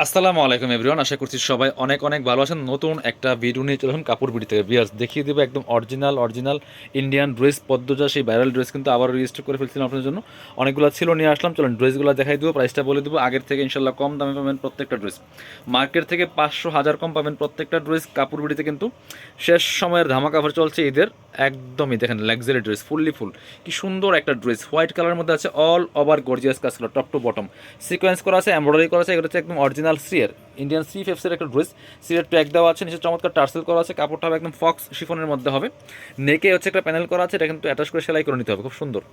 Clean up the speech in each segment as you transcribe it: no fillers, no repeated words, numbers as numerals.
আসসালামু আলাইকুম এভরিওয়ান, আশা করছি সবাই অনেক অনেক ভালো আছেন। নতুন একটা ভিডিও নিয়ে চলে আসুন কাপড় বিডি থেকে। বিয়ার্স দেখিয়ে দেবো একদম অরিজিনাল ইন্ডিয়ান ড্রেস পদ্মজা, সেই ভাইরাল ড্রেস কিন্তু আবার রেজিস্টার করে ফেলছিলাম আপনার জন্য। অনেকগুলো ছিল, নিয়ে আসলাম। চলুন ড্রেসগুলো দেখাই দেবো, প্রাইসটা বলে দেবো। আগের থেকে ইনশাল্লাহ কম দামে পাবেন প্রত্যেকটা ড্রেস, মার্কেট থেকে 500 1000 কম পাবেন প্রত্যেকটা ড্রেস। কাপড় বিডিতে কিন্তু শেষ সময়ের ধামাকা অফার চলছে ঈদের। একদমই দেখেন লাক্সারি ড্রেস, ফুললি ফুল, কি সুন্দর একটা ড্রেস। হোয়াইট কালারের মধ্যে আছে, অল ওভার গর্জিয়াস কাজ করা, টপ টু বটম সিকোয়েন্স করা আছে, এমব্রয়ডারি করা আছে। এটা হচ্ছে একদম অরিজিনাল সিয়ার ইন্ডিয়ান সি ফেপসের একটা ড্রেস। সিলের ট্যাগ দেওয়া আছে, নিচে চমৎকার টার্সেল করা আছে। কাপড়টা হবে একদম ফক্স শিফনের মধ্যে হবে। নেকে হচ্ছে একটা প্যানেল করা আছে, এটা কিন্তু অ্যাটাচ করে সেলাই করে নিতে হবে, খুব সুন্দর।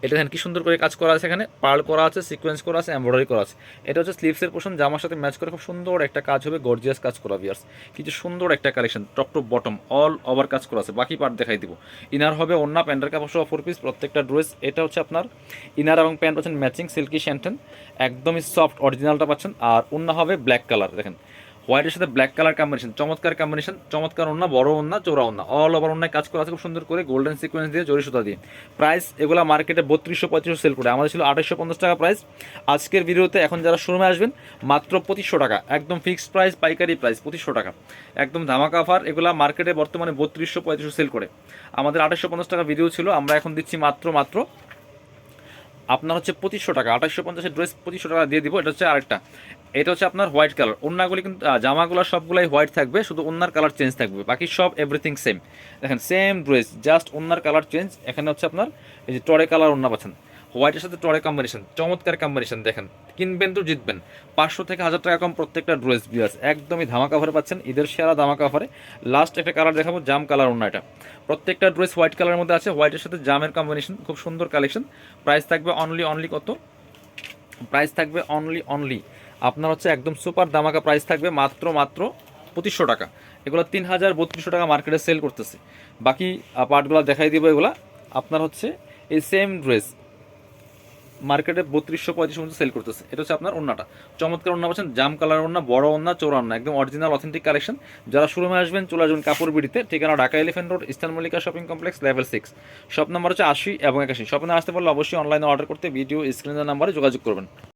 এটা দেখেন কি সুন্দর করে কাজ করা আছে, এখানে পার্ল করা আছে, সিকোয়েন্স করা আছে, এমব্রয়ডারি করা আছে। এটা হচ্ছে স্লিভসের পোর্শন, জামার সাথে ম্যাচ করে খুব সুন্দর একটা কাজ হবে, গর্জিয়াস কাজ করা ভিয়ার্স। কিছু সুন্দর একটা collection, top to bottom all over কাজ করা আছে। বাকি পার্ট দেখাই দিব। ইনার হবে ওন্না, প্যান্টের কাপড় সহ 4 পিস প্রত্যেকটা ড্রেস। এটা হচ্ছে আপনার ইনার এবং প্যান্ট পাচ্ছেন ম্যাচিং সিল্কি শ্যান্টেন, একদমই সফট অরিজিনালটা পাচ্ছেন। আর ওন্না হবে ব্ল্যাক কালার, দেখেন হোয়াইটের সাথে ব্ল্যাক কালার কম্বিনেশন, চমৎকার কম্বিনেশন, চমৎকার ওন্না, বড় ওন্না, চৌড়া ওন্না, অল ওভার ওন্নায় কাজ করা আছে খুব সুন্দর করে গোল্ডেন সিকোয়েন্স দিয়ে, জরি সুতা দিয়ে। প্রাইস এগুলো মার্কেটে 3200 3500 সেল করে, আমাদের ছিল 2850 টাকা প্রাইস। আজকের ভিডিওতে এখন যারা শোরুমে আসবেন মাত্র 2500 টাকা, একদম ফিক্সড প্রাইস, পাইকারি প্রাইস 2500 টাকা, একদম ধামাকা অফার। এগুলো মার্কেটে বর্তমানে 3200 3500 সেল করে, আমাদের 2850 টাকা ভিডিও ছিল, আমরা এখন দিচ্ছি মাত্র আপনার হচ্ছে 2500 টাকা। 2850 ড্রেস 2500 টাকা দিয়ে দিব। এটা হচ্ছে আরেকটা, এটা হচ্ছে আপনার হোয়াইট কালার। ওন্নাগুলি কিন্তু জামাগুলো সবগুলাই হোয়াইট থাকবে, শুধু ওন্নার কালার চেঞ্জ থাকবে, বাকি সব এভরিথিং সেম। দেখেন সেম ড্রেস, জাস্ট ওন্নার কালার চেঞ্জ। এখানে হচ্ছে আপনার এই যে টরে কালার ওন্না পাচ্ছেন, হোয়াইটের সাথে টরে কম্বিনেশন, চমৎকার কম্বিনেশন। দেখেন কিনবেন তো জিতবেন, 500 থেকে 1000 টাকা কম প্রত্যেকটা ড্রেস বিয়ার্স, একদমই ধামাকা অফারে পাচ্ছেন, ঈদের সেরা ধামাকা অফারে। লাস্ট একটা কালার দেখাবো, জাম কালার ওন্না। এটা প্রত্যেকটা ড্রেস হোয়াইট কালারের মধ্যে আছে, হোয়াইটের সাথে জামের কম্বিনেশন, খুব সুন্দর কালেকশন। প্রাইস থাকবে অনলি কত, প্রাইস থাকবে অনলি আপনার হচ্ছে একদম সুপার দামাকা প্রাইস থাকবে মাত্র 2500 টাকা। এগুলো 3032 টাকা মার্কেটে সেল করতেছে। বাকি পার্টগুলো দেখাই দিব। এগুলা আপনার হচ্ছে এই সেম ড্রেস মার্কেটে 3200 3500 পর্যন্ত সেল করতেছে। এটা হচ্ছে আপনার ওন্নাটা, চমৎকার ওন্না পাচ্ছেন, জাম কালার ওন্না, বড় ওন্না, চৌড়া ওন্না, একদম অরিজিনাল অথেন্টিক কালেকশন। যারা শোরুমে আসবেন চলে আসবেন কাপড় বিডিতে, ঠিকানা Dhaka elephant road, eastern Mallika shopping complex, level 6, shop number হচ্ছে 80 এবং 81। শপিংয়ে আসতে পারলে অবশ্যই অনলাইনে অর্ডার করতে ভিডিও স্ক্রিনের নাম্বারে যোগাযোগ করবেন।